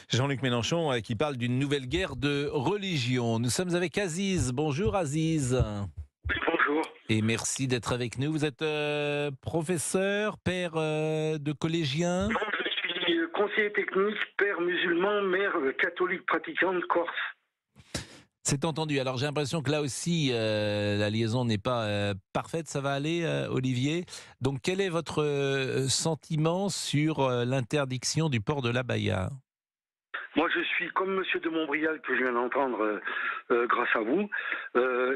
Jean-Luc Mélenchon qui parle d'une nouvelle guerre de religion. Nous sommes avec Aziz. Bonjour Aziz. Bonjour. Et merci d'être avec nous. Vous êtes professeur, père de collégiens. Non, je suis conseiller technique, père musulman, mère catholique pratiquante corse. C'est entendu. Alors j'ai l'impression que là aussi, la liaison n'est pas parfaite. Ça va aller, Olivier. Donc quel est votre sentiment sur l'interdiction du port de l'abaya ? Moi, je suis comme Monsieur de Montbrial que je viens d'entendre grâce à vous.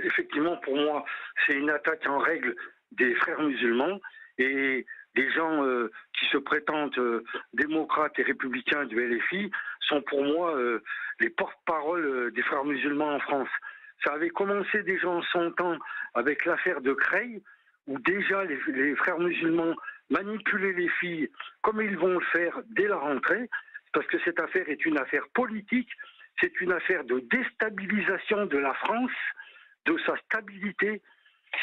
Effectivement, pour moi, c'est une attaque en règle des frères musulmans et des gens qui se prétendent démocrates et républicains du LFI sont pour moi les porte-parole des frères musulmans en France. Ça avait commencé déjà en son temps avec l'affaire de Creil, où déjà les frères musulmans manipulaient les filles comme ils vont le faire dès la rentrée. Parce que cette affaire est une affaire politique, c'est une affaire de déstabilisation de la France, de sa stabilité,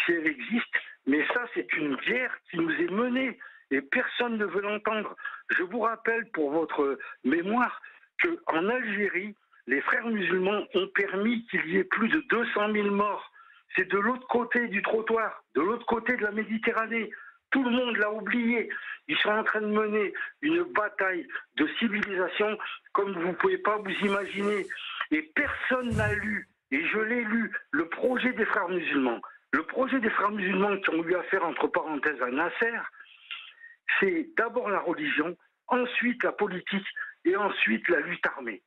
si elle existe. Mais ça, c'est une guerre qui nous est menée et personne ne veut l'entendre. Je vous rappelle, pour votre mémoire, qu'en Algérie, les frères musulmans ont permis qu'il y ait plus de 200 000 morts. C'est de l'autre côté du trottoir, de l'autre côté de la Méditerranée. Tout le monde l'a oublié. Ils sont en train de mener une bataille de civilisation comme vous ne pouvez pas vous imaginer. Et personne n'a lu, et je l'ai lu, le projet des frères musulmans. Le projet des frères musulmans qui ont eu affaire, entre parenthèses, à Nasser, c'est d'abord la religion, ensuite la politique et ensuite la lutte armée.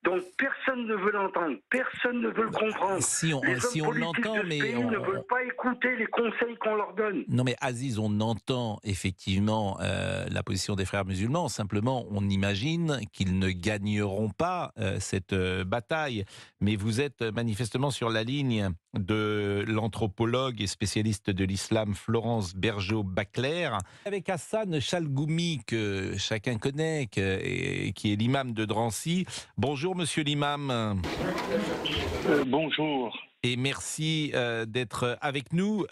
Donc personne ne veut l'entendre, personne ne veut le comprendre. Si on, Les hommes si on politiques l'entend, de ce mais pays ne veulent pas écouter les conseils qu'on leur donne. non, mais Aziz, on entend effectivement la position des frères musulmans. Simplement, on imagine qu'ils ne gagneront pas cette bataille. Mais vous êtes manifestement sur la ligne de l'anthropologue et spécialiste de l'islam Florence Bergeau-Bacler, avec Hassan Chalgoumi, que chacun connaît, et qui est l'imam de Drancy. Bonjour, monsieur l'imam. Bonjour. Et merci d'être avec nous.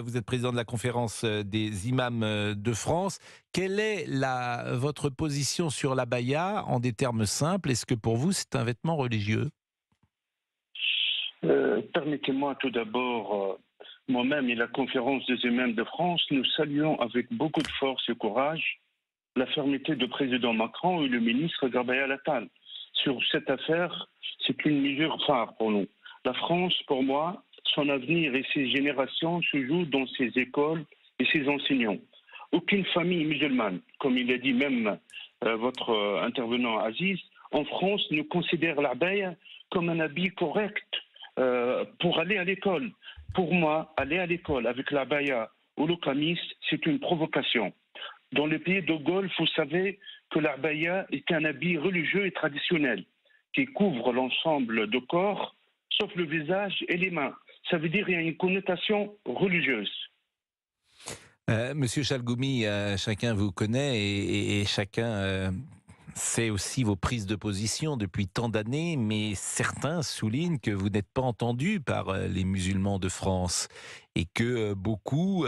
Vous êtes président de la conférence des imams de France. Quelle est votre position sur l'abaya en des termes simples? Est-ce que pour vous c'est un vêtement religieux? Permettez-moi tout d'abord, moi-même et la conférence des imams de France, nous saluons avec beaucoup de force et courage la fermeté du président Macron et le ministre Gabriel Attal. Sur cette affaire, c'est une mesure phare pour nous. La France, pour moi, son avenir et ses générations se jouent dans ses écoles et ses enseignants. Aucune famille musulmane, comme il a dit même votre intervenant Aziz, en France ne considère l'abaya comme un habit correct pour aller à l'école. Pour moi, aller à l'école avec l'abaya ou le kamis, c'est une provocation. Dans les pays de Golfe, vous savez que l'abaya est un habit religieux et traditionnel qui couvre l'ensemble du corps, sauf le visage et les mains. Ça veut dire qu'il y a une connotation religieuse. Monsieur Chalgoumi, chacun vous connaît et chacun sait aussi vos prises de position depuis tant d'années, mais certains soulignent que vous n'êtes pas entendu par les musulmans de France et que beaucoup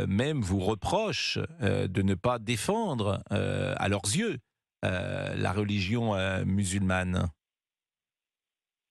même vous reprochent de ne pas défendre à leurs yeux la religion musulmane.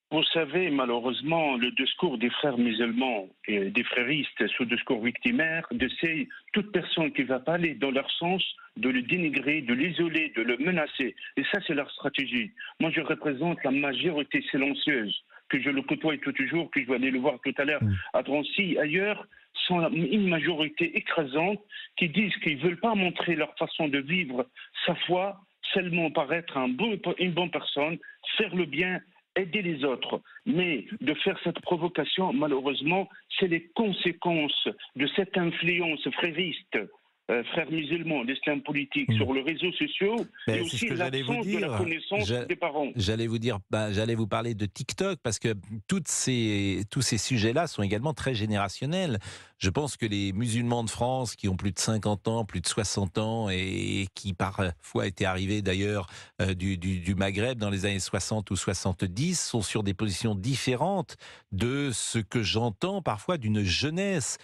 Vous savez, malheureusement, le discours des frères musulmans et des fréristes, ce discours victimaire, d'essayer toute personne qui ne va pas aller dans leur sens, de le dénigrer, de l'isoler, de le menacer. Et ça, c'est leur stratégie. Moi, je représente la majorité silencieuse, que je le côtoie tout toujours, que je vais aller le voir tout à l'heure à Drancy, ailleurs, sont une majorité écrasante qui disent qu'ils ne veulent pas montrer leur façon de vivre sa foi, seulement paraître une bonne personne, faire le bien, aider les autres. Mais de faire cette provocation, malheureusement, c'est les conséquences de cette influence frériste frères musulmans, l'islam politique sur les réseaux sociaux, et C'est ce aussi que j'allais vous l'absence de la dire. connaissance des parents. J'allais vous dire, j'allais vous parler de TikTok parce que tous ces sujets-là sont également très générationnels. Je pense que les musulmans de France qui ont plus de 50 ans, plus de 60 ans et qui parfois étaient arrivés d'ailleurs du Maghreb dans les années 60 ou 70 sont sur des positions différentes de ce que j'entends parfois d'une jeunesse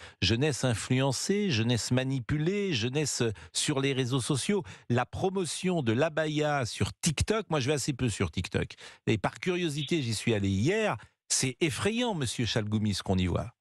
influencée, jeunesse manipulée, jeunesse sur les réseaux sociaux. La promotion de l'abaya sur TikTok, moi je vais assez peu sur TikTok, et par curiosité j'y suis allé hier, c'est effrayant, monsieur Chalgoumi, ce qu'on y voit.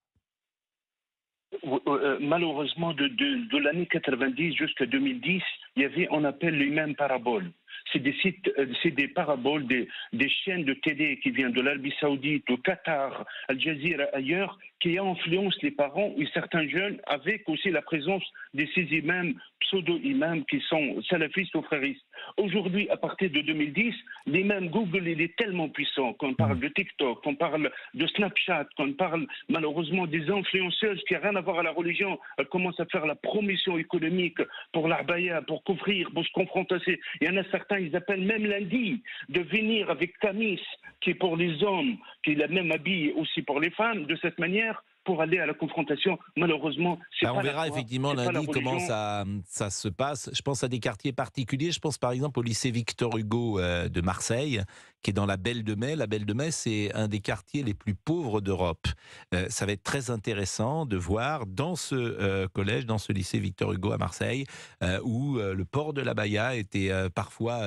Malheureusement, de l'année 90 jusqu'à 2010, il y avait, on appelle les mêmes paraboles. C'est des sites, c'est des paraboles, des chaînes de télé qui viennent de l'Arabie Saoudite, au Qatar, Al Jazeera, ailleurs, qui influencent les parents et certains jeunes, avec aussi la présence de ces imams, pseudo-imams qui sont salafistes ou fréristes. Aujourd'hui, à partir de 2010, l'imam Google, il est tellement puissant qu'on parle de TikTok, qu'on parle de Snapchat, qu'on parle malheureusement des influenceuses qui n'ont rien à voir à la religion. Elles commencent à faire la promotion économique pour l'arbaya, pour couvrir, pour se confronter. Il y en a certains, ils appellent même lundi de venir avec Tamis, qui est pour les hommes, qui est la même habit aussi pour les femmes, de cette manière, pour aller à la confrontation. Malheureusement, c'est pas On verra effectivement lundi comment ça se passe. Je pense à des quartiers particuliers. Je pense par exemple au lycée Victor Hugo de Marseille, qui est dans la Belle de Mai. La Belle de Mai, c'est un des quartiers les plus pauvres d'Europe. Ça va être très intéressant de voir dans ce collège, dans ce lycée Victor Hugo à Marseille, où le port de l'abaya était parfois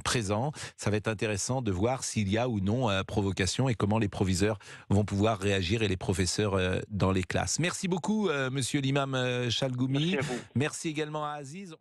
présent. Ça va être intéressant de voir s'il y a ou non provocation et comment les proviseurs vont pouvoir réagir et les professeurs dans les classes. Merci beaucoup, monsieur l'imam Chalgoumi. Merci à vous. Merci également à Aziz.